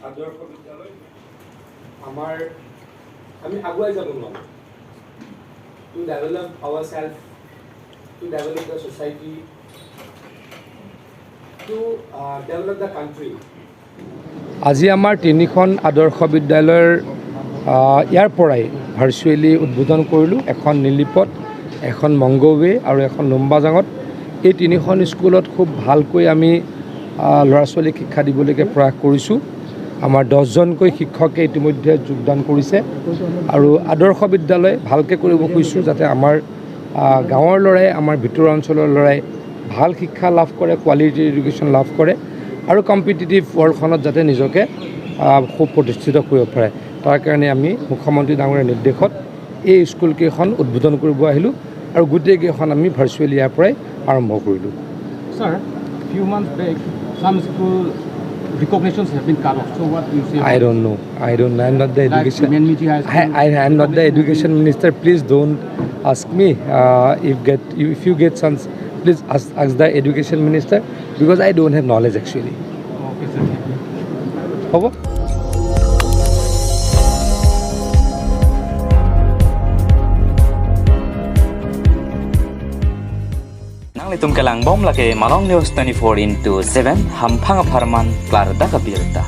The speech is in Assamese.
আদৰ্শ বিদ্যালয় আমি আগুৱাই যাব নোৱাৰোঁ to develop ourselves, to develop the society, to develop the country. আজি আমাৰ তিনিখন আদৰ্শ বিদ্যালয়ৰ ইয়াৰ পৰাই ভাৰ্চুৱেলি উদ্বোধন কৰিলোঁ। এখন নিলিপত, এখন মংগৱে আৰু এখন লুম্বাজাঙত। এই তিনিখন স্কুলত খুব ভালকৈ আমি ল'ৰা ছোৱালীক শিক্ষা দিবলৈকে প্ৰয়াস কৰিছোঁ। আমাৰ 10জনকৈ শিক্ষকে ইতিমধ্যে যোগদান কৰিছে আৰু আদৰ্শ বিদ্যালয় ভালকৈ কৰিব খুজিছোঁ যাতে আমাৰ গাঁৱৰ ল'ৰাই, আমাৰ ভিতৰুৱা অঞ্চলৰ ল'ৰাই ভাল শিক্ষা লাভ কৰে, কোৱালিটি এডুকেশ্যন লাভ কৰে আৰু কম্পিটিটিভ ৱৰ্ল্ডখনত যাতে নিজকে সুপ্ৰতিষ্ঠিত কৰিব পাৰে। তাৰ কাৰণে আমি মুখ্যমন্ত্ৰী ডাঙৰীয়াৰ নিৰ্দেশত এই স্কুলকেইখন উদ্বোধন কৰিব আহিলোঁ আৰু গোটেইকেইখন আমি ভাৰ্চুৱেলি ইয়াৰ পৰাই আৰম্ভ কৰিলোঁ। Sir, few months back, some school recognitions have been cut off. So what do you say? I don't know. I'm not the education. I am not the education minister. Please don't ask me. If you get chance, please ask the education minister because I don't have knowledge actually. Okay, sir. Over. Itum kelang bom lake Malong News 24/7 hampang aparman klar da kabirta.